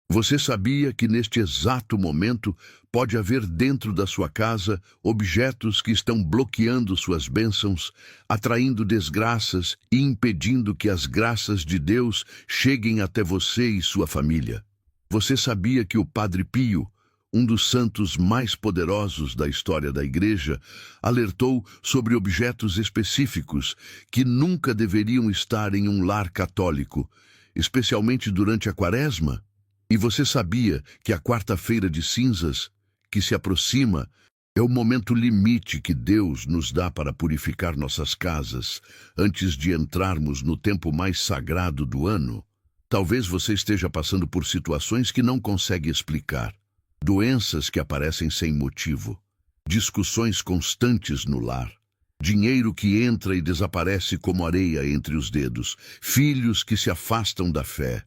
Você sabia que neste exato momento pode haver dentro da sua casa objetos que estão bloqueando suas bênçãos, atraindo desgraças e impedindo que as graças de Deus cheguem até você e sua família? Você sabia que o Padre Pio, um dos santos mais poderosos da história da Igreja, alertou sobre objetos específicos que nunca deveriam estar em um lar católico, especialmente durante a Quaresma? E você sabia que a quarta-feira de cinzas, que se aproxima, é o momento limite que Deus nos dá para purificar nossas casas antes de entrarmos no tempo mais sagrado do ano? Talvez você esteja passando por situações que não consegue explicar, doenças que aparecem sem motivo, discussões constantes no lar, dinheiro que entra e desaparece como areia entre os dedos, filhos que se afastam da fé,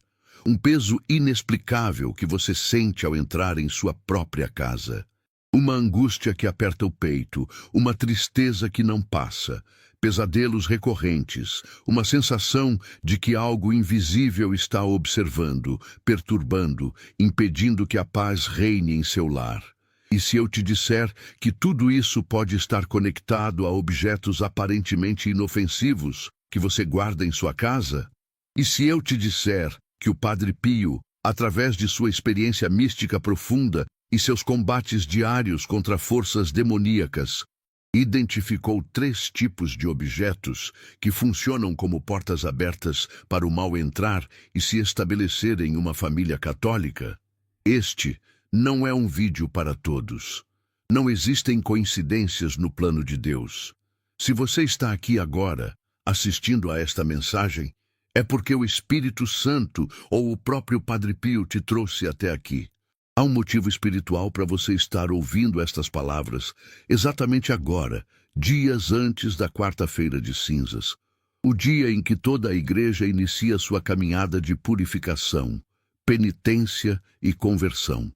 um peso inexplicável que você sente ao entrar em sua própria casa. Uma angústia que aperta o peito, uma tristeza que não passa, pesadelos recorrentes, uma sensação de que algo invisível está observando, perturbando, impedindo que a paz reine em seu lar. E se eu te disser que tudo isso pode estar conectado a objetos aparentemente inofensivos que você guarda em sua casa? E se eu te disser que o Padre Pio, através de sua experiência mística profunda e seus combates diários contra forças demoníacas, identificou 3 tipos de objetos que funcionam como portas abertas para o mal entrar e se estabelecer em uma família católica? Este não é um vídeo para todos. Não existem coincidências no plano de Deus. Se você está aqui agora, assistindo a esta mensagem, é porque o Espírito Santo ou o próprio Padre Pio te trouxe até aqui. Há um motivo espiritual para você estar ouvindo estas palavras exatamente agora, dias antes da quarta-feira de cinzas, o dia em que toda a Igreja inicia sua caminhada de purificação, penitência e conversão.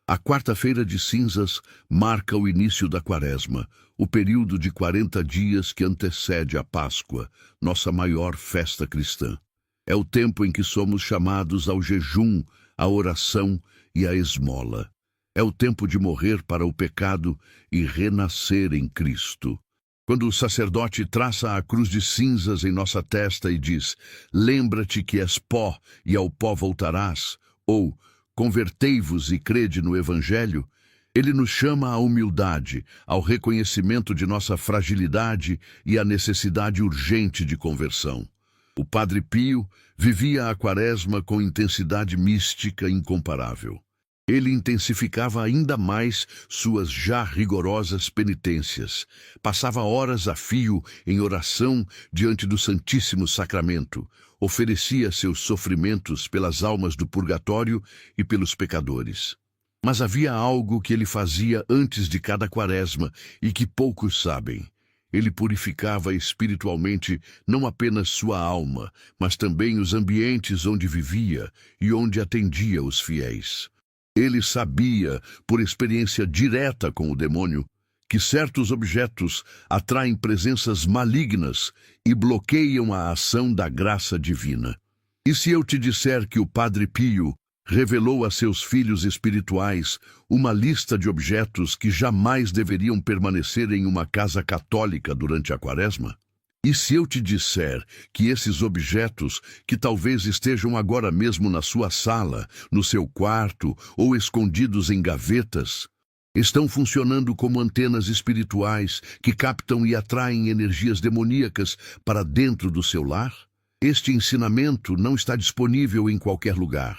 A quarta-feira de cinzas marca o início da Quaresma, o período de 40 dias que antecede a Páscoa, nossa maior festa cristã. É o tempo em que somos chamados ao jejum, à oração e à esmola. É o tempo de morrer para o pecado e renascer em Cristo. Quando o sacerdote traça a cruz de cinzas em nossa testa e diz: "Lembra-te que és pó e ao pó voltarás", ou "Convertei-vos e crede no Evangelho", ele nos chama à humildade, ao reconhecimento de nossa fragilidade e à necessidade urgente de conversão. O Padre Pio vivia a Quaresma com intensidade mística incomparável. Ele intensificava ainda mais suas já rigorosas penitências. Passava horas a fio em oração diante do Santíssimo Sacramento. Oferecia seus sofrimentos pelas almas do purgatório e pelos pecadores. Mas havia algo que ele fazia antes de cada Quaresma e que poucos sabem. Ele purificava espiritualmente não apenas sua alma, mas também os ambientes onde vivia e onde atendia os fiéis. Ele sabia, por experiência direta com o demônio, que certos objetos atraem presenças malignas e bloqueiam a ação da graça divina. E se eu te disser que o Padre Pio revelou a seus filhos espirituais uma lista de objetos que jamais deveriam permanecer em uma casa católica durante a Quaresma? E se eu te disser que esses objetos, que talvez estejam agora mesmo na sua sala, no seu quarto ou escondidos em gavetas, estão funcionando como antenas espirituais que captam e atraem energias demoníacas para dentro do seu lar? Este ensinamento não está disponível em qualquer lugar.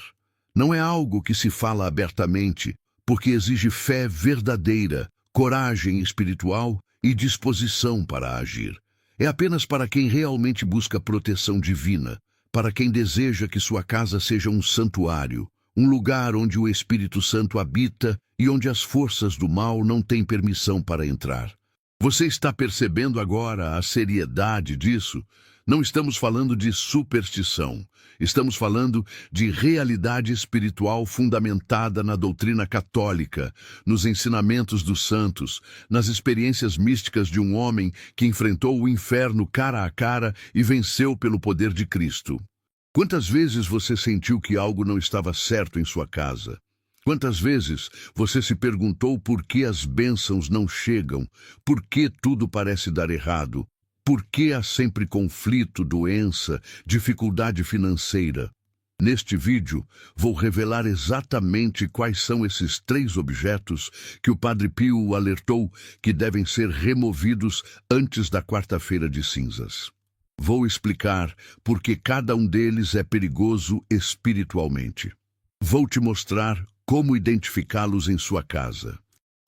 Não é algo que se fala abertamente, porque exige fé verdadeira, coragem espiritual e disposição para agir. É apenas para quem realmente busca proteção divina, para quem deseja que sua casa seja um santuário, um lugar onde o Espírito Santo habita e onde as forças do mal não têm permissão para entrar. Você está percebendo agora a seriedade disso? Não estamos falando de superstição. Estamos falando de realidade espiritual fundamentada na doutrina católica, nos ensinamentos dos santos, nas experiências místicas de um homem que enfrentou o inferno cara a cara e venceu pelo poder de Cristo. Quantas vezes você sentiu que algo não estava certo em sua casa? Quantas vezes você se perguntou por que as bênçãos não chegam? Por que tudo parece dar errado? Por que há sempre conflito, doença, dificuldade financeira? Neste vídeo, vou revelar exatamente quais são esses 3 objetos que o Padre Pio alertou que devem ser removidos antes da quarta-feira de cinzas. Vou explicar por que cada um deles é perigoso espiritualmente. Vou te mostrar como identificá-los em sua casa.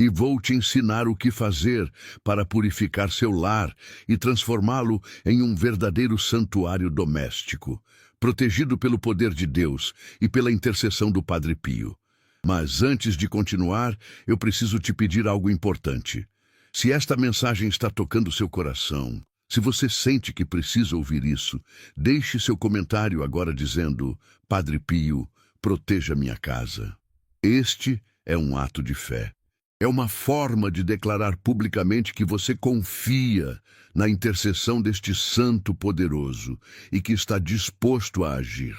E vou te ensinar o que fazer para purificar seu lar e transformá-lo em um verdadeiro santuário doméstico, protegido pelo poder de Deus e pela intercessão do Padre Pio. Mas antes de continuar, eu preciso te pedir algo importante. Se esta mensagem está tocando seu coração, se você sente que precisa ouvir isso, deixe seu comentário agora dizendo: Padre Pio, proteja minha casa. Este é um ato de fé. É uma forma de declarar publicamente que você confia na intercessão deste santo poderoso e que está disposto a agir.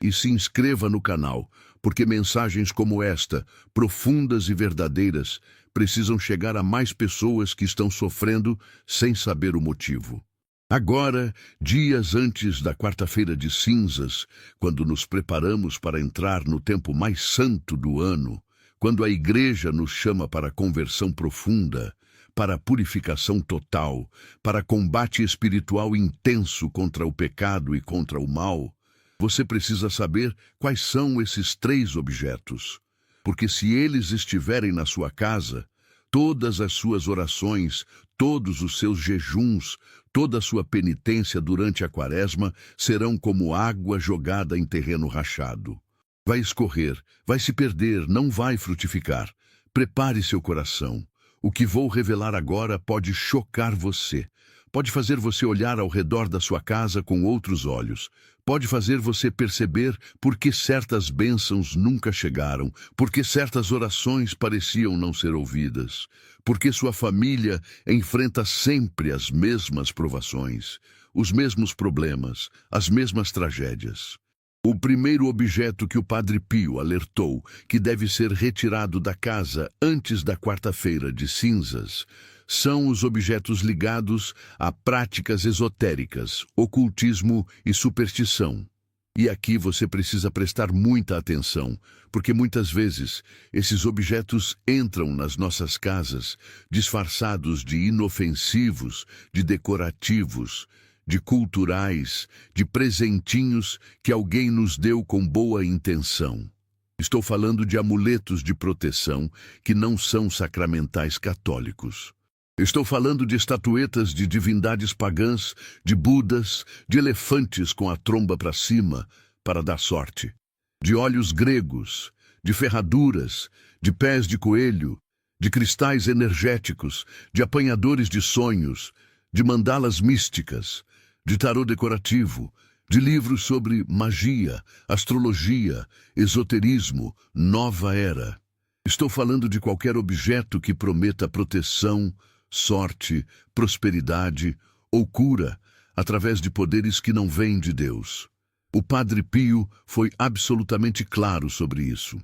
E se inscreva no canal, porque mensagens como esta, profundas e verdadeiras, precisam chegar a mais pessoas que estão sofrendo sem saber o motivo. Agora, dias antes da quarta-feira de cinzas, quando nos preparamos para entrar no tempo mais santo do ano, quando a Igreja nos chama para a conversão profunda, para a purificação total, para combate espiritual intenso contra o pecado e contra o mal, você precisa saber quais são esses 3 objetos. Porque se eles estiverem na sua casa, todas as suas orações, todos os seus jejuns, toda a sua penitência durante a quaresma serão como água jogada em terreno rachado. Vai escorrer, vai se perder, não vai frutificar. Prepare seu coração. O que vou revelar agora pode chocar você. Pode fazer você olhar ao redor da sua casa com outros olhos. Pode fazer você perceber por que certas bênçãos nunca chegaram, por que certas orações pareciam não ser ouvidas, por que sua família enfrenta sempre as mesmas provações, os mesmos problemas, as mesmas tragédias. O primeiro objeto que o Padre Pio alertou que deve ser retirado da casa antes da quarta-feira de cinzas são os objetos ligados a práticas esotéricas, ocultismo e superstição. E aqui você precisa prestar muita atenção, porque muitas vezes esses objetos entram nas nossas casas disfarçados de inofensivos, de decorativos, de culturais, de presentinhos que alguém nos deu com boa intenção. Estou falando de amuletos de proteção que não são sacramentais católicos. Estou falando de estatuetas de divindades pagãs, de budas, de elefantes com a tromba para cima para dar sorte, de olhos gregos, de ferraduras, de pés de coelho, de cristais energéticos, de apanhadores de sonhos, de mandalas místicas, de tarô decorativo, de livros sobre magia, astrologia, esoterismo, nova era. Estou falando de qualquer objeto que prometa proteção, sorte, prosperidade ou cura através de poderes que não vêm de Deus. O Padre Pio foi absolutamente claro sobre isso.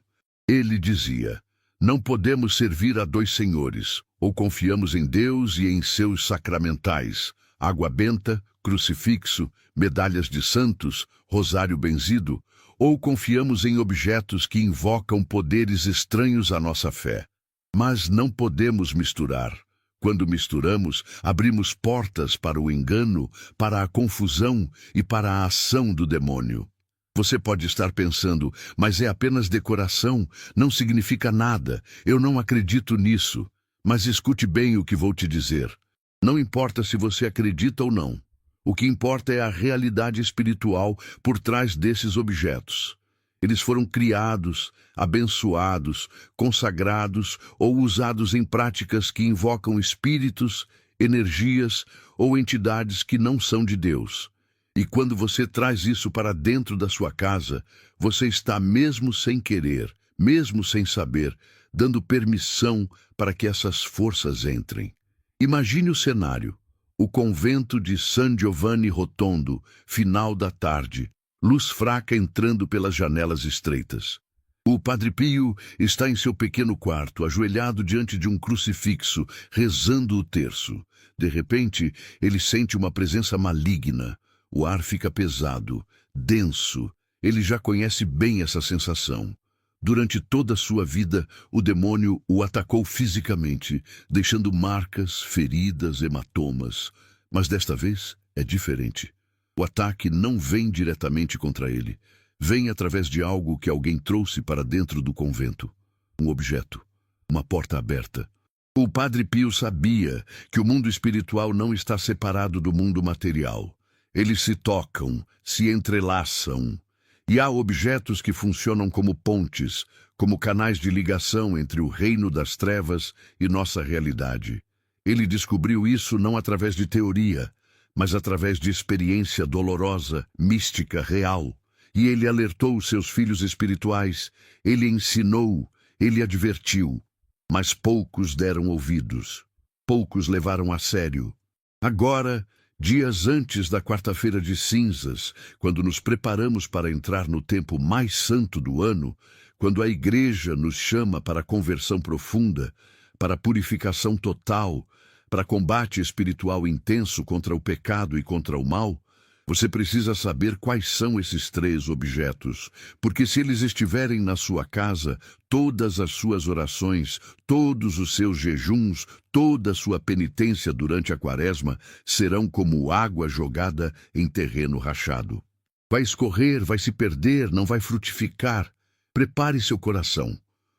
Ele dizia: não podemos servir a 2 senhores, ou confiamos em Deus e em seus sacramentais, água benta, crucifixo, medalhas de santos, rosário benzido, ou confiamos em objetos que invocam poderes estranhos à nossa fé. Mas não podemos misturar. Quando misturamos, abrimos portas para o engano, para a confusão e para a ação do demônio. Você pode estar pensando: mas é apenas decoração, não significa nada, eu não acredito nisso. Mas escute bem o que vou te dizer. Não importa se você acredita ou não. O que importa é a realidade espiritual por trás desses objetos. Eles foram criados, abençoados, consagrados ou usados em práticas que invocam espíritos, energias ou entidades que não são de Deus. E quando você traz isso para dentro da sua casa, você está, mesmo sem querer, mesmo sem saber, dando permissão para que essas forças entrem. Imagine o cenário: o convento de San Giovanni Rotondo, final da tarde, luz fraca entrando pelas janelas estreitas. O Padre Pio está em seu pequeno quarto, ajoelhado diante de um crucifixo, rezando o terço. De repente, ele sente uma presença maligna. O ar fica pesado, denso. Ele já conhece bem essa sensação. Durante toda a sua vida, o demônio o atacou fisicamente, deixando marcas, feridas, hematomas. Mas desta vez é diferente. O ataque não vem diretamente contra ele. Vem através de algo que alguém trouxe para dentro do convento. Um objeto, uma porta aberta. O Padre Pio sabia que o mundo espiritual não está separado do mundo material. Eles se tocam, se entrelaçam. E há objetos que funcionam como pontes, como canais de ligação entre o reino das trevas e nossa realidade. Ele descobriu isso não através de teoria, mas através de experiência dolorosa, mística, real. E ele alertou os seus filhos espirituais, ele ensinou, ele advertiu. Mas poucos deram ouvidos, poucos levaram a sério. Agora, dias antes da quarta-feira de cinzas, quando nos preparamos para entrar no tempo mais santo do ano, quando a Igreja nos chama para a conversão profunda, para a purificação total, para combate espiritual intenso contra o pecado e contra o mal, você precisa saber quais são esses 3 objetos, porque se eles estiverem na sua casa, todas as suas orações, todos os seus jejuns, toda a sua penitência durante a quaresma serão como água jogada em terreno rachado. Vai escorrer, vai se perder, não vai frutificar. Prepare seu coração.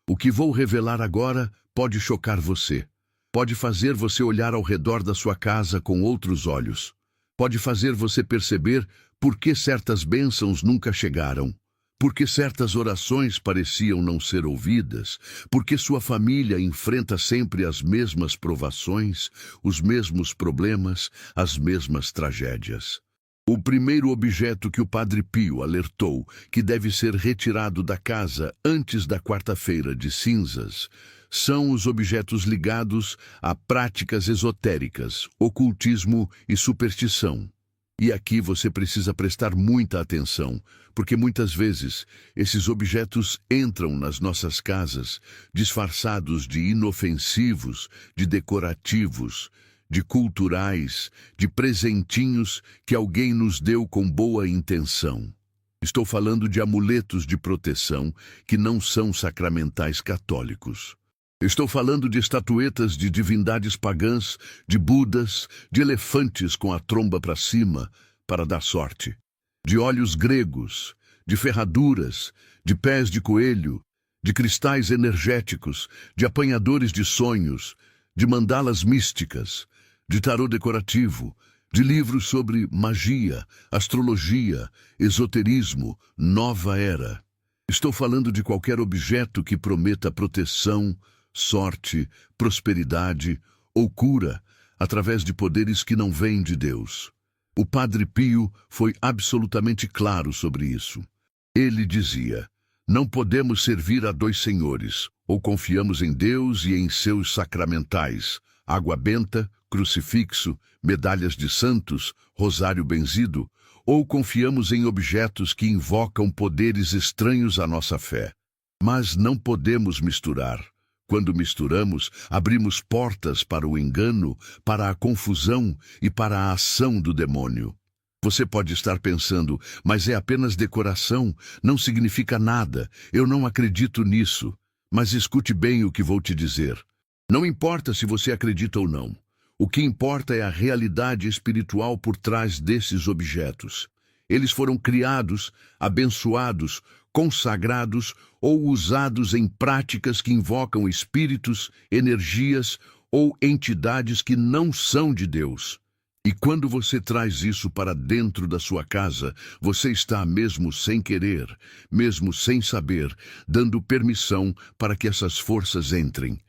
O que vou revelar agora pode chocar você. Pode fazer você olhar ao redor da sua casa com outros olhos. Pode fazer você perceber por que certas bênçãos nunca chegaram, por que certas orações pareciam não ser ouvidas, por que sua família enfrenta sempre as mesmas provações, os mesmos problemas, as mesmas tragédias. O primeiro objeto que o Padre Pio alertou que deve ser retirado da casa antes da quarta-feira de cinzas são os objetos ligados a práticas esotéricas, ocultismo e superstição. E aqui você precisa prestar muita atenção, porque muitas vezes esses objetos entram nas nossas casas disfarçados de inofensivos, de decorativos, de culturais, de presentinhos que alguém nos deu com boa intenção. Estou falando de amuletos de proteção que não são sacramentais católicos. Estou falando de estatuetas de divindades pagãs, de budas, de elefantes com a tromba para cima, para dar sorte, de olhos gregos, de ferraduras, de pés de coelho, de cristais energéticos, de apanhadores de sonhos, de mandalas místicas, de tarô decorativo, de livros sobre magia, astrologia, esoterismo, nova era. Estou falando de qualquer objeto que prometa proteção, sorte, prosperidade ou cura através de poderes que não vêm de Deus. O Padre Pio foi absolutamente claro sobre isso. Ele dizia: não podemos servir a 2 senhores, ou confiamos em Deus e em seus sacramentais, água benta, crucifixo, medalhas de santos, rosário benzido, ou confiamos em objetos que invocam poderes estranhos à nossa fé. Mas não podemos misturar. Quando misturamos, abrimos portas para o engano, para a confusão e para a ação do demônio. Você pode estar pensando, mas é apenas decoração, não significa nada, eu não acredito nisso. Mas escute bem o que vou te dizer. Não importa se você acredita ou não. O que importa é a realidade espiritual por trás desses objetos. Eles foram criados, abençoados, consagrados ou usados em práticas que invocam espíritos, energias ou entidades que não são de Deus. E quando você traz isso para dentro da sua casa, você está, mesmo sem querer, mesmo sem saber, dando permissão para que essas forças entrem.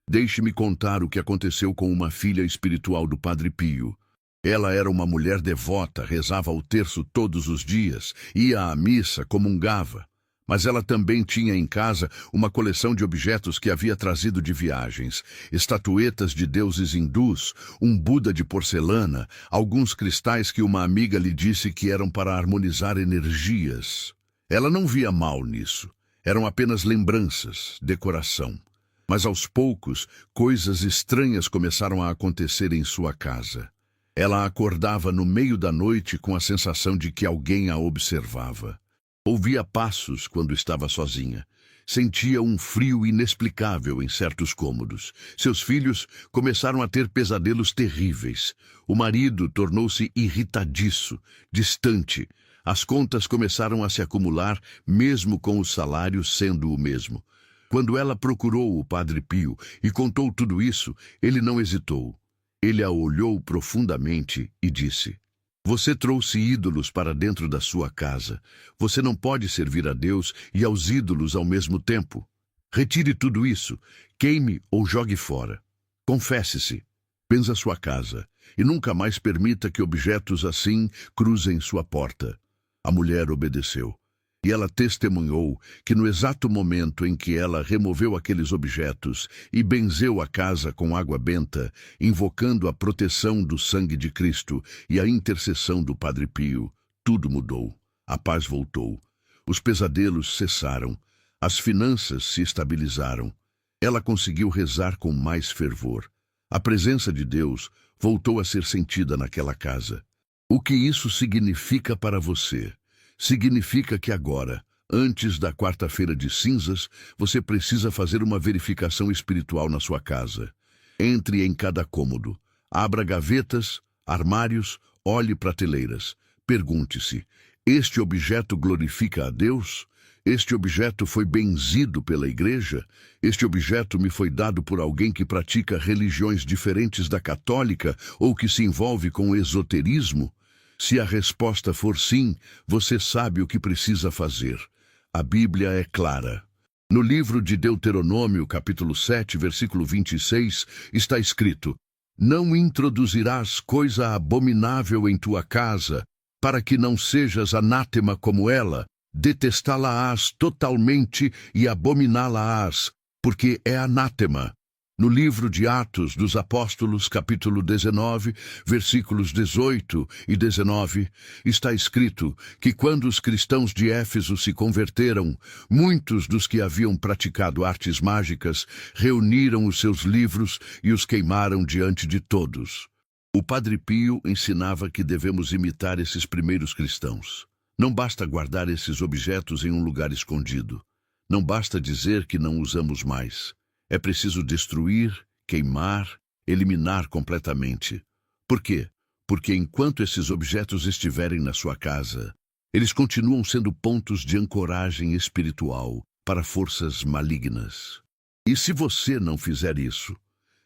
Deixe-me contar o que aconteceu com uma filha espiritual do Padre Pio. Ela era uma mulher devota, rezava o terço todos os dias, ia à missa, comungava. Mas ela também tinha em casa uma coleção de objetos que havia trazido de viagens: estatuetas de deuses hindus, um Buda de porcelana, alguns cristais que uma amiga lhe disse que eram para harmonizar energias. Ela não via mal nisso. Eram apenas lembranças, decoração. Mas aos poucos, coisas estranhas começaram a acontecer em sua casa. Ela acordava no meio da noite com a sensação de que alguém a observava. Ouvia passos quando estava sozinha. Sentia um frio inexplicável em certos cômodos. Seus filhos começaram a ter pesadelos terríveis. O marido tornou-se irritadiço, distante. As contas começaram a se acumular, mesmo com o salário sendo o mesmo. Quando ela procurou o Padre Pio e contou tudo isso, ele não hesitou. Ele a olhou profundamente e disse: "Você trouxe ídolos para dentro da sua casa. Você não pode servir a Deus e aos ídolos ao mesmo tempo. Retire tudo isso, queime ou jogue fora. Confesse-se, benza sua casa e nunca mais permita que objetos assim cruzem sua porta." A mulher obedeceu. E ela testemunhou que no exato momento em que ela removeu aqueles objetos e benzeu a casa com água benta, invocando a proteção do sangue de Cristo e a intercessão do Padre Pio, tudo mudou. A paz voltou. Os pesadelos cessaram. As finanças se estabilizaram. Ela conseguiu rezar com mais fervor. A presença de Deus voltou a ser sentida naquela casa. O que isso significa para você? Significa que agora, antes da quarta-feira de cinzas, você precisa fazer uma verificação espiritual na sua casa. Entre em cada cômodo, abra gavetas, armários, olhe prateleiras. Pergunte-se: este objeto glorifica a Deus? Este objeto foi benzido pela igreja? Este objeto me foi dado por alguém que pratica religiões diferentes da católica ou que se envolve com o esoterismo? Se a resposta for sim, você sabe o que precisa fazer. A Bíblia é clara. No livro de Deuteronômio, capítulo 7, versículo 26, está escrito: "Não introduzirás coisa abominável em tua casa, para que não sejas anátema como ela. Detestá-la-ás totalmente e abominá-la-ás, porque é anátema." No livro de Atos dos Apóstolos, capítulo 19, versículos 18 e 19, está escrito que quando os cristãos de Éfeso se converteram, muitos dos que haviam praticado artes mágicas reuniram os seus livros e os queimaram diante de todos. O Padre Pio ensinava que devemos imitar esses primeiros cristãos. Não basta guardar esses objetos em um lugar escondido. Não basta dizer que não usamos mais. É preciso destruir, queimar, eliminar completamente. Por quê? Porque enquanto esses objetos estiverem na sua casa, eles continuam sendo pontos de ancoragem espiritual para forças malignas. E se você não fizer isso,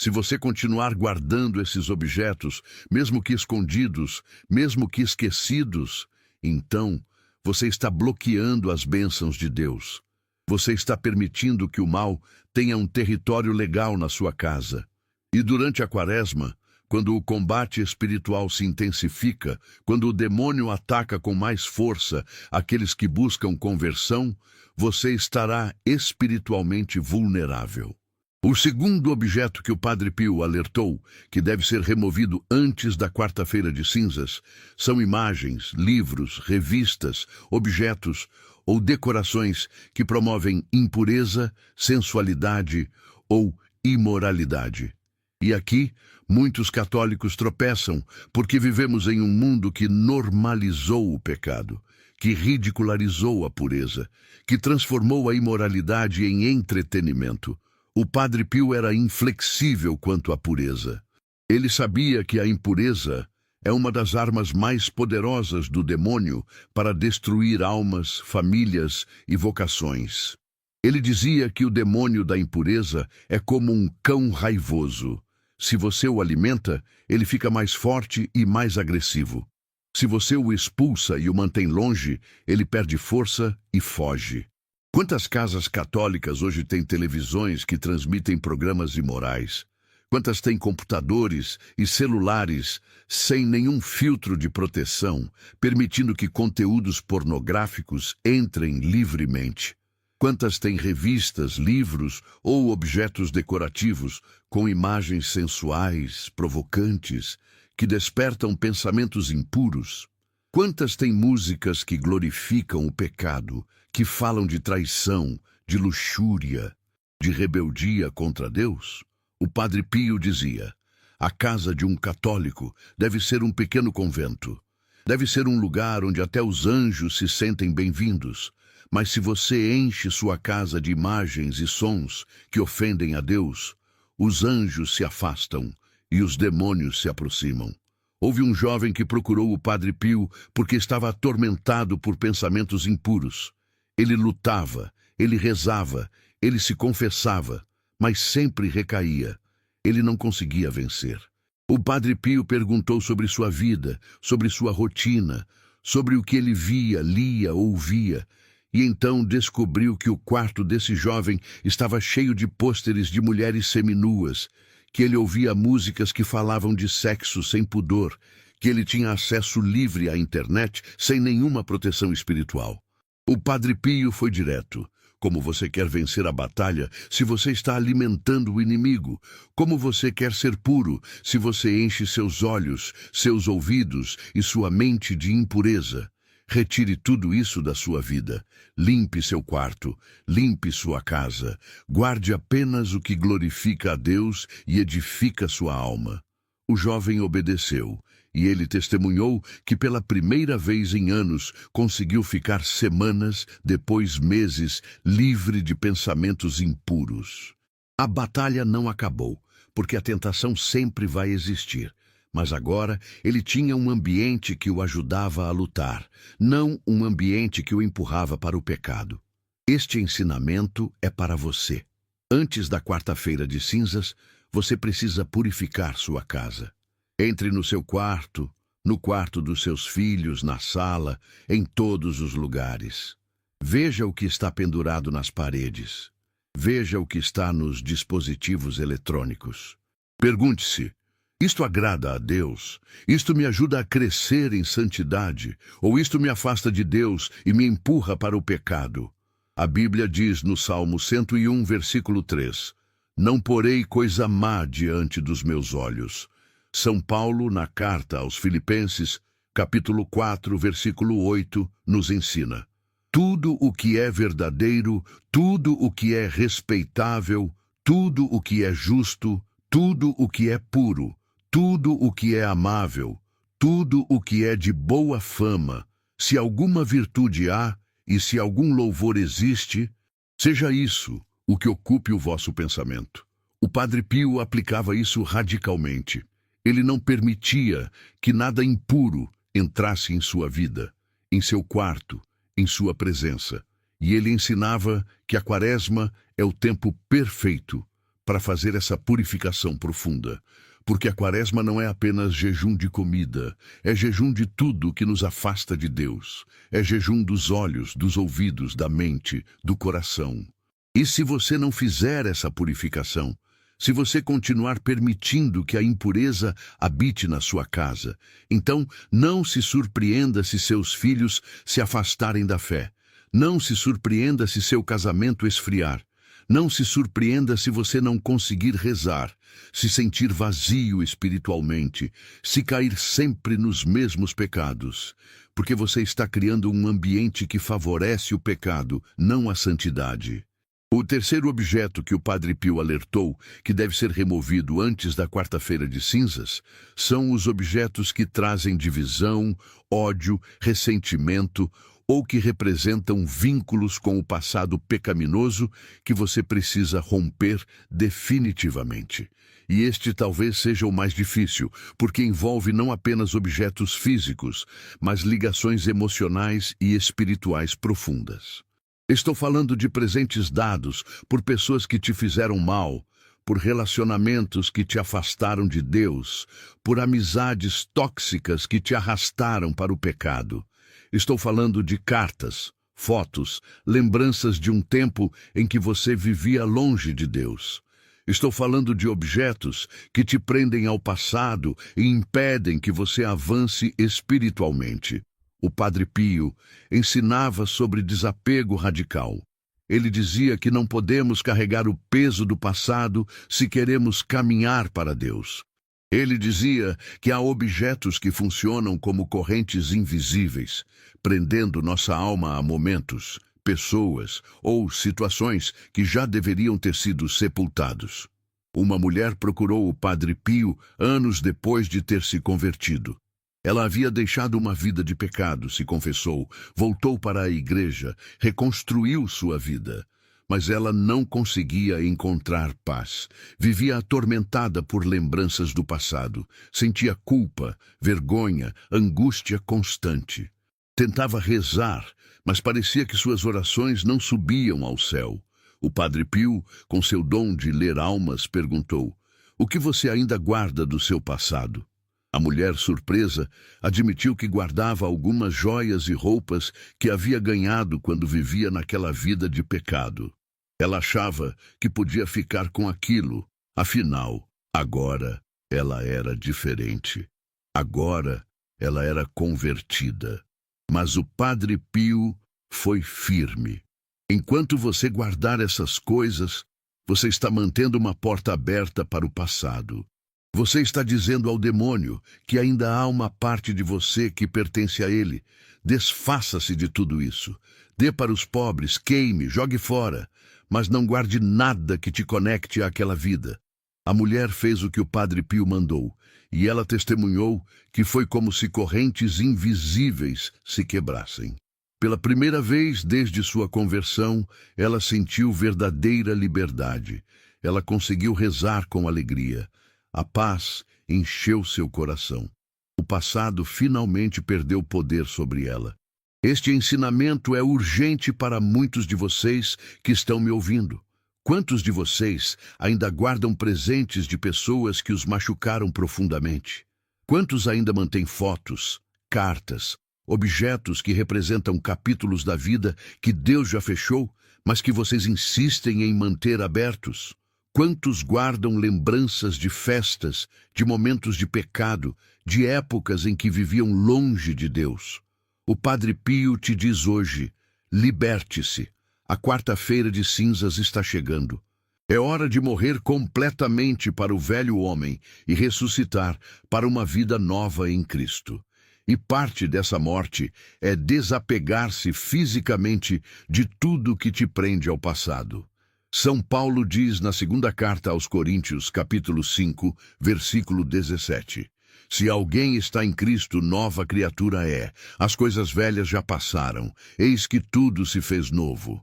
se você continuar guardando esses objetos, mesmo que escondidos, mesmo que esquecidos, então você está bloqueando as bênçãos de Deus. Você está permitindo que o mal tenha um território legal na sua casa. E durante a Quaresma, quando o combate espiritual se intensifica, quando o demônio ataca com mais força aqueles que buscam conversão, você estará espiritualmente vulnerável. O segundo objeto que o Padre Pio alertou, que deve ser removido antes da quarta-feira de cinzas, são imagens, livros, revistas, objetos ou decorações que promovem impureza, sensualidade ou imoralidade. E aqui, muitos católicos tropeçam porque vivemos em um mundo que normalizou o pecado, que ridicularizou a pureza, que transformou a imoralidade em entretenimento. O Padre Pio era inflexível quanto à pureza. Ele sabia que a impureza é uma das armas mais poderosas do demônio para destruir almas, famílias e vocações. Ele dizia que o demônio da impureza é como um cão raivoso. Se você o alimenta, ele fica mais forte e mais agressivo. Se você o expulsa e o mantém longe, ele perde força e foge. Quantas casas católicas hoje têm televisões que transmitem programas imorais? Quantas têm computadores e celulares sem nenhum filtro de proteção, permitindo que conteúdos pornográficos entrem livremente? Quantas têm revistas, livros ou objetos decorativos com imagens sensuais, provocantes, que despertam pensamentos impuros? Quantas têm músicas que glorificam o pecado, que falam de traição, de luxúria, de rebeldia contra Deus? O Padre Pio dizia: a casa de um católico deve ser um pequeno convento. Deve ser um lugar onde até os anjos se sentem bem-vindos. Mas se você enche sua casa de imagens e sons que ofendem a Deus, os anjos se afastam e os demônios se aproximam. Houve um jovem que procurou o Padre Pio porque estava atormentado por pensamentos impuros. Ele lutava, ele rezava, ele se confessava, mas sempre recaía. Ele não conseguia vencer. O Padre Pio perguntou sobre sua vida, sobre sua rotina, sobre o que ele via, lia, ouvia, e então descobriu que o quarto desse jovem estava cheio de pôsteres de mulheres seminuas, que ele ouvia músicas que falavam de sexo sem pudor, que ele tinha acesso livre à internet sem nenhuma proteção espiritual. O Padre Pio foi direto. Como você quer vencer a batalha se você está alimentando o inimigo? Como você quer ser puro se você enche seus olhos, seus ouvidos e sua mente de impureza? Retire tudo isso da sua vida. Limpe seu quarto, limpe sua casa. Guarde apenas o que glorifica a Deus e edifica sua alma. O jovem obedeceu. E ele testemunhou que pela primeira vez em anos conseguiu ficar semanas, depois meses, livre de pensamentos impuros. A batalha não acabou, porque a tentação sempre vai existir. Mas agora ele tinha um ambiente que o ajudava a lutar, não um ambiente que o empurrava para o pecado. Este ensinamento é para você. Antes da quarta-feira de cinzas, você precisa purificar sua casa. Entre no seu quarto, no quarto dos seus filhos, na sala, em todos os lugares. Veja o que está pendurado nas paredes. Veja o que está nos dispositivos eletrônicos. Pergunte-se: isto agrada a Deus? Isto me ajuda a crescer em santidade? Ou isto me afasta de Deus e me empurra para o pecado? A Bíblia diz no Salmo 101, versículo 3: não porei coisa má diante dos meus olhos. São Paulo, na carta aos Filipenses, capítulo 4, versículo 8, nos ensina: tudo o que é verdadeiro, tudo o que é respeitável, tudo o que é justo, tudo o que é puro, tudo o que é amável, tudo o que é de boa fama, se alguma virtude há e se algum louvor existe, seja isso o que ocupe o vosso pensamento. O Padre Pio aplicava isso radicalmente. Ele não permitia que nada impuro entrasse em sua vida, em seu quarto, em sua presença. E ele ensinava que a Quaresma é o tempo perfeito para fazer essa purificação profunda. Porque a Quaresma não é apenas jejum de comida, é jejum de tudo que nos afasta de Deus. É jejum dos olhos, dos ouvidos, da mente, do coração. E se você não fizer essa purificação, se você continuar permitindo que a impureza habite na sua casa, então não se surpreenda se seus filhos se afastarem da fé. Não se surpreenda se seu casamento esfriar. Não se surpreenda se você não conseguir rezar, se sentir vazio espiritualmente, se cair sempre nos mesmos pecados, porque você está criando um ambiente que favorece o pecado, não a santidade. O terceiro objeto que o Padre Pio alertou, que deve ser removido antes da quarta-feira de cinzas, são os objetos que trazem divisão, ódio, ressentimento ou que representam vínculos com o passado pecaminoso que você precisa romper definitivamente. E este talvez seja o mais difícil, porque envolve não apenas objetos físicos, mas ligações emocionais e espirituais profundas. Estou falando de presentes dados por pessoas que te fizeram mal, por relacionamentos que te afastaram de Deus, por amizades tóxicas que te arrastaram para o pecado. Estou falando de cartas, fotos, lembranças de um tempo em que você vivia longe de Deus. Estou falando de objetos que te prendem ao passado e impedem que você avance espiritualmente. O Padre Pio ensinava sobre desapego radical. Ele dizia que não podemos carregar o peso do passado se queremos caminhar para Deus. Ele dizia que há objetos que funcionam como correntes invisíveis, prendendo nossa alma a momentos, pessoas ou situações que já deveriam ter sido sepultados. Uma mulher procurou o Padre Pio anos depois de ter se convertido. Ela havia deixado uma vida de pecado, se confessou, voltou para a igreja, reconstruiu sua vida. Mas ela não conseguia encontrar paz. Vivia atormentada por lembranças do passado. Sentia culpa, vergonha, angústia constante. Tentava rezar, mas parecia que suas orações não subiam ao céu. O Padre Pio, com seu dom de ler almas, perguntou: "O que você ainda guarda do seu passado?" A mulher, surpresa, admitiu que guardava algumas joias e roupas que havia ganhado quando vivia naquela vida de pecado. Ela achava que podia ficar com aquilo. Afinal, agora ela era diferente. Agora ela era convertida. Mas o Padre Pio foi firme. Enquanto você guardar essas coisas, você está mantendo uma porta aberta para o passado. Você está dizendo ao demônio que ainda há uma parte de você que pertence a ele. Desfaça-se de tudo isso. Dê para os pobres, queime, jogue fora. Mas não guarde nada que te conecte àquela vida. A mulher fez o que o Padre Pio mandou, e ela testemunhou que foi como se correntes invisíveis se quebrassem. Pela primeira vez desde sua conversão, ela sentiu verdadeira liberdade. Ela conseguiu rezar com alegria. A paz encheu seu coração. O passado finalmente perdeu poder sobre ela. Este ensinamento é urgente para muitos de vocês que estão me ouvindo. Quantos de vocês ainda guardam presentes de pessoas que os machucaram profundamente? Quantos ainda mantêm fotos, cartas, objetos que representam capítulos da vida que Deus já fechou, mas que vocês insistem em manter abertos? Quantos guardam lembranças de festas, de momentos de pecado, de épocas em que viviam longe de Deus? O Padre Pio te diz hoje: liberte-se. A quarta-feira de cinzas está chegando. É hora de morrer completamente para o velho homem e ressuscitar para uma vida nova em Cristo. E parte dessa morte é desapegar-se fisicamente de tudo que te prende ao passado. São Paulo diz na segunda carta aos Coríntios, capítulo 5, versículo 17. Se alguém está em Cristo, nova criatura é. As coisas velhas já passaram, eis que tudo se fez novo.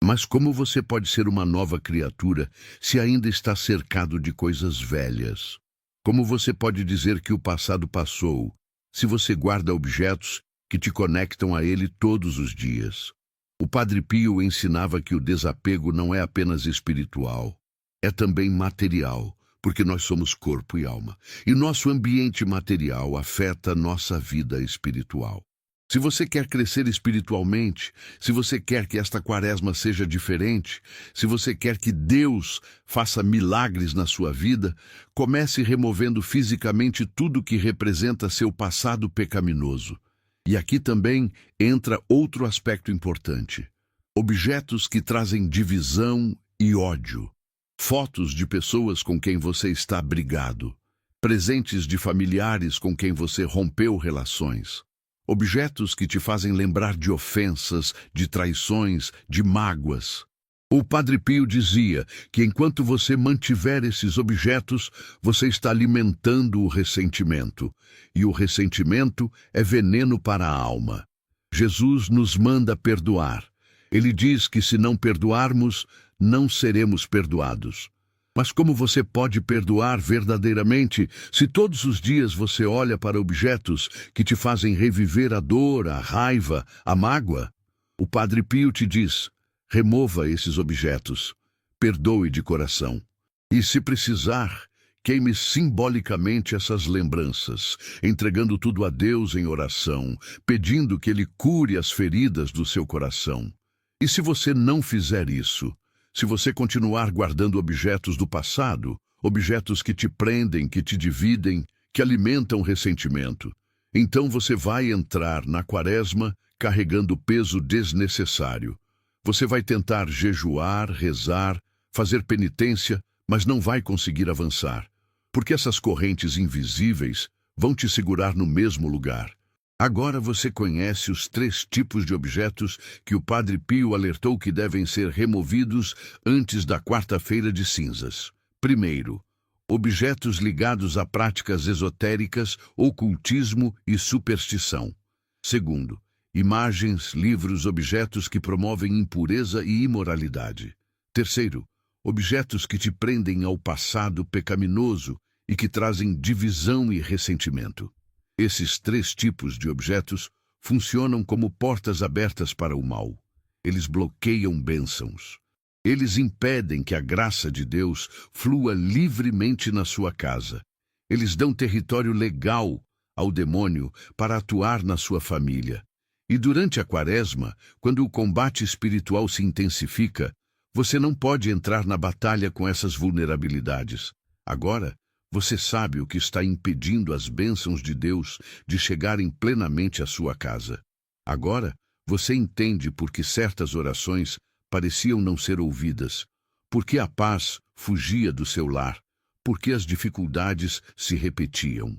Mas como você pode ser uma nova criatura se ainda está cercado de coisas velhas? Como você pode dizer que o passado passou, se você guarda objetos que te conectam a ele todos os dias? O Padre Pio ensinava que o desapego não é apenas espiritual, é também material, porque nós somos corpo e alma. E nosso ambiente material afeta nossa vida espiritual. Se você quer crescer espiritualmente, se você quer que esta quaresma seja diferente, se você quer que Deus faça milagres na sua vida, comece removendo fisicamente tudo que representa seu passado pecaminoso. E aqui também entra outro aspecto importante: objetos que trazem divisão e ódio. Fotos de pessoas com quem você está brigado. Presentes de familiares com quem você rompeu relações. Objetos que te fazem lembrar de ofensas, de traições, de mágoas. O Padre Pio dizia que enquanto você mantiver esses objetos, você está alimentando o ressentimento. E o ressentimento é veneno para a alma. Jesus nos manda perdoar. Ele diz que se não perdoarmos, não seremos perdoados. Mas como você pode perdoar verdadeiramente se todos os dias você olha para objetos que te fazem reviver a dor, a raiva, a mágoa? O Padre Pio te diz: remova esses objetos, perdoe de coração. E se precisar, queime simbolicamente essas lembranças, entregando tudo a Deus em oração, pedindo que Ele cure as feridas do seu coração. E se você não fizer isso, Se você continuar guardando objetos do passado, objetos que te prendem, que te dividem, que alimentam ressentimento, então você vai entrar na quaresma carregando peso desnecessário. Você vai tentar jejuar, rezar, fazer penitência, mas não vai conseguir avançar, porque essas correntes invisíveis vão te segurar no mesmo lugar. Agora você conhece os 3 tipos de objetos que o Padre Pio alertou que devem ser removidos antes da quarta-feira de cinzas. Primeiro, objetos ligados a práticas esotéricas, ocultismo e superstição. Segundo, imagens, livros, objetos que promovem impureza e imoralidade. Terceiro, objetos que te prendem ao passado pecaminoso e que trazem divisão e ressentimento. Esses 3 tipos de objetos funcionam como portas abertas para o mal. Eles bloqueiam bênçãos. Eles impedem que a graça de Deus flua livremente na sua casa. Eles dão território legal ao demônio para atuar na sua família. E durante a quaresma, quando o combate espiritual se intensifica, você não pode entrar na batalha com essas vulnerabilidades. Agora, você sabe o que está impedindo as bênçãos de Deus de chegarem plenamente à sua casa. Agora, você entende por que certas orações pareciam não ser ouvidas, por que a paz fugia do seu lar, por que as dificuldades se repetiam.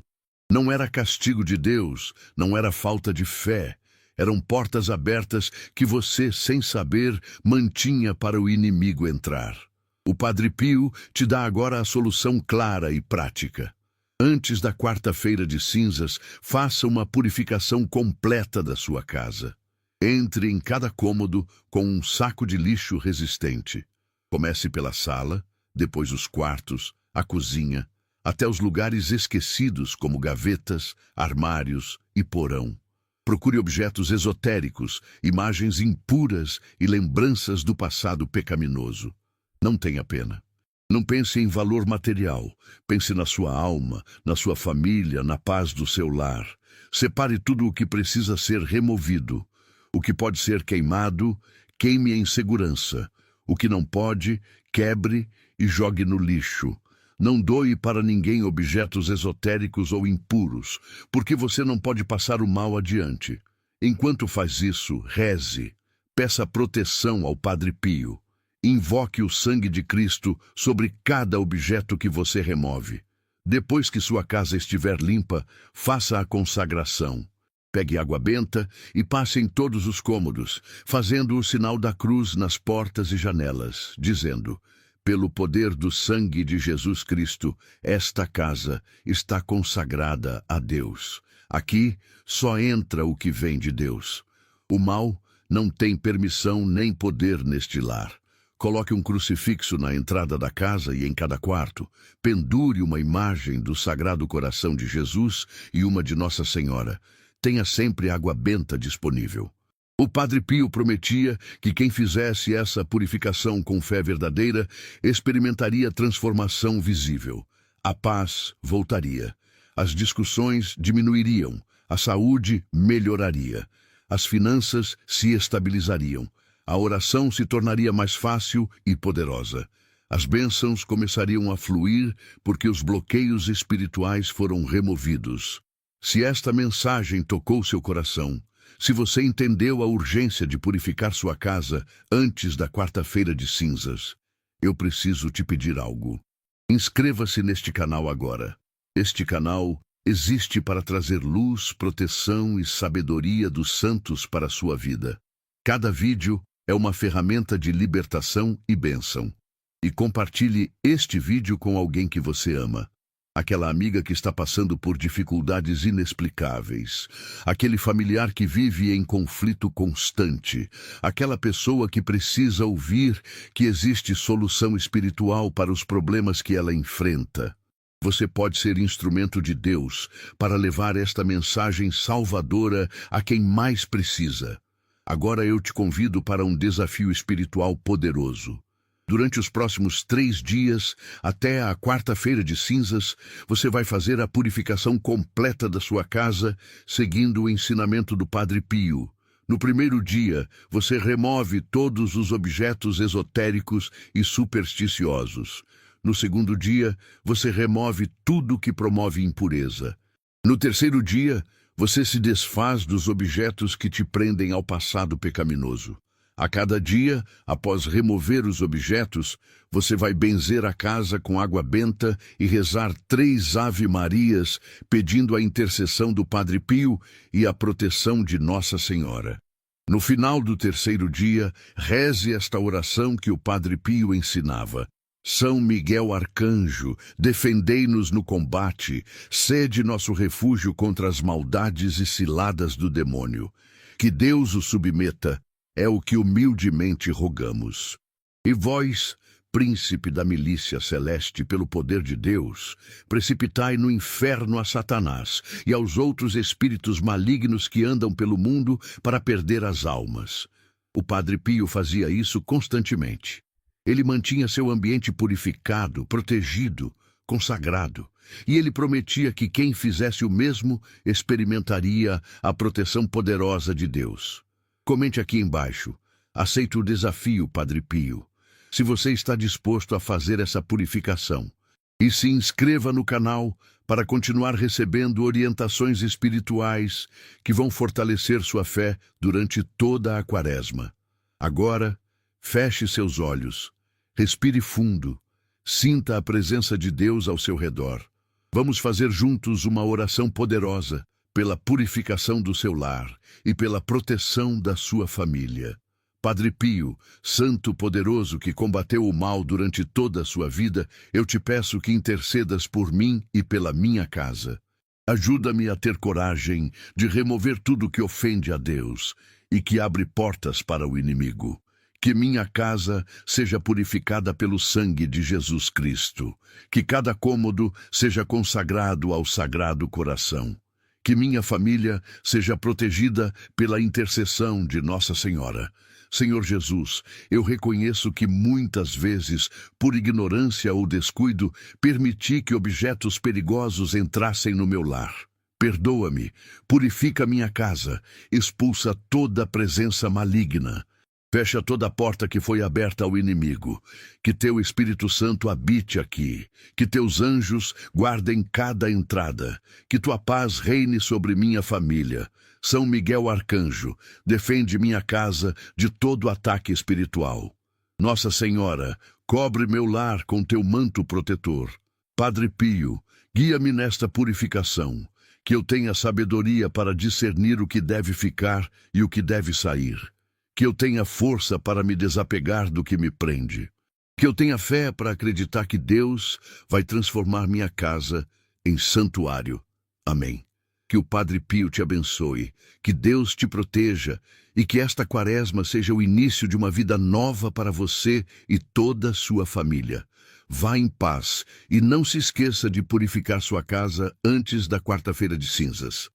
Não era castigo de Deus, não era falta de fé, eram portas abertas que você, sem saber, mantinha para o inimigo entrar. O Padre Pio te dá agora a solução clara e prática. Antes da quarta-feira de cinzas, faça uma purificação completa da sua casa. Entre em cada cômodo com um saco de lixo resistente. Comece pela sala, depois os quartos, a cozinha, até os lugares esquecidos como gavetas, armários e porão. Procure objetos esotéricos, imagens impuras e lembranças do passado pecaminoso. Não tenha pena. Não pense em valor material. Pense na sua alma, na sua família, na paz do seu lar. Separe tudo o que precisa ser removido. O que pode ser queimado, queime em segurança. O que não pode, quebre e jogue no lixo. Não doe para ninguém objetos esotéricos ou impuros, porque você não pode passar o mal adiante. Enquanto faz isso, reze. Peça proteção ao Padre Pio. Invoque o sangue de Cristo sobre cada objeto que você remove. Depois que sua casa estiver limpa, faça a consagração. Pegue água benta e passe em todos os cômodos, fazendo o sinal da cruz nas portas e janelas, dizendo: pelo poder do sangue de Jesus Cristo, esta casa está consagrada a Deus. Aqui só entra o que vem de Deus. O mal não tem permissão nem poder neste lar. Coloque um crucifixo na entrada da casa e em cada quarto. Pendure uma imagem do Sagrado Coração de Jesus e uma de Nossa Senhora. Tenha sempre água benta disponível. O Padre Pio prometia que quem fizesse essa purificação com fé verdadeira experimentaria transformação visível. A paz voltaria. As discussões diminuiriam. A saúde melhoraria. As finanças se estabilizariam. A oração se tornaria mais fácil e poderosa. As bênçãos começariam a fluir porque os bloqueios espirituais foram removidos. Se esta mensagem tocou seu coração, se você entendeu a urgência de purificar sua casa antes da quarta-feira de cinzas, eu preciso te pedir algo. Inscreva-se neste canal agora. Este canal existe para trazer luz, proteção e sabedoria dos santos para a sua vida. Cada vídeo é uma ferramenta de libertação e bênção. E compartilhe este vídeo com alguém que você ama. Aquela amiga que está passando por dificuldades inexplicáveis. Aquele familiar que vive em conflito constante. Aquela pessoa que precisa ouvir que existe solução espiritual para os problemas que ela enfrenta. Você pode ser instrumento de Deus para levar esta mensagem salvadora a quem mais precisa. Agora eu te convido para um desafio espiritual poderoso. Durante os próximos 3 dias, até a quarta-feira de cinzas, você vai fazer a purificação completa da sua casa, seguindo o ensinamento do Padre Pio. No primeiro dia, você remove todos os objetos esotéricos e supersticiosos. No segundo dia, você remove tudo que promove impureza. No terceiro dia, você se desfaz dos objetos que te prendem ao passado pecaminoso. A cada dia, após remover os objetos, você vai benzer a casa com água benta e rezar 3 Ave-Marias, pedindo a intercessão do Padre Pio e a proteção de Nossa Senhora. No final do terceiro dia, reze esta oração que o Padre Pio ensinava. São Miguel Arcanjo, defendei-nos no combate, sede nosso refúgio contra as maldades e ciladas do demônio. Que Deus o submeta, é o que humildemente rogamos. E vós, príncipe da milícia celeste, pelo poder de Deus, precipitai no inferno a Satanás e aos outros espíritos malignos que andam pelo mundo para perder as almas. O Padre Pio fazia isso constantemente. Ele mantinha seu ambiente purificado, protegido, consagrado, e ele prometia que quem fizesse o mesmo experimentaria a proteção poderosa de Deus. Comente aqui embaixo. Aceito o desafio, Padre Pio, se você está disposto a fazer essa purificação. E se inscreva no canal para continuar recebendo orientações espirituais que vão fortalecer sua fé durante toda a Quaresma. Agora, feche seus olhos, respire fundo, sinta a presença de Deus ao seu redor. Vamos fazer juntos uma oração poderosa pela purificação do seu lar e pela proteção da sua família. Padre Pio, santo poderoso que combateu o mal durante toda a sua vida, eu te peço que intercedas por mim e pela minha casa. Ajuda-me a ter coragem de remover tudo que ofende a Deus e que abre portas para o inimigo. Que minha casa seja purificada pelo sangue de Jesus Cristo. Que cada cômodo seja consagrado ao Sagrado Coração. Que minha família seja protegida pela intercessão de Nossa Senhora. Senhor Jesus, eu reconheço que muitas vezes, por ignorância ou descuido, permiti que objetos perigosos entrassem no meu lar. Perdoa-me, purifica minha casa, expulsa toda presença maligna. Fecha toda a porta que foi aberta ao inimigo. Que teu Espírito Santo habite aqui. Que teus anjos guardem cada entrada. Que tua paz reine sobre minha família. São Miguel Arcanjo, defende minha casa de todo ataque espiritual. Nossa Senhora, cobre meu lar com teu manto protetor. Padre Pio, guia-me nesta purificação. Que eu tenha sabedoria para discernir o que deve ficar e o que deve sair. Que eu tenha força para me desapegar do que me prende. Que eu tenha fé para acreditar que Deus vai transformar minha casa em santuário. Amém. Que o Padre Pio te abençoe, que Deus te proteja e que esta Quaresma seja o início de uma vida nova para você e toda a sua família. Vá em paz e não se esqueça de purificar sua casa antes da quarta-feira de cinzas.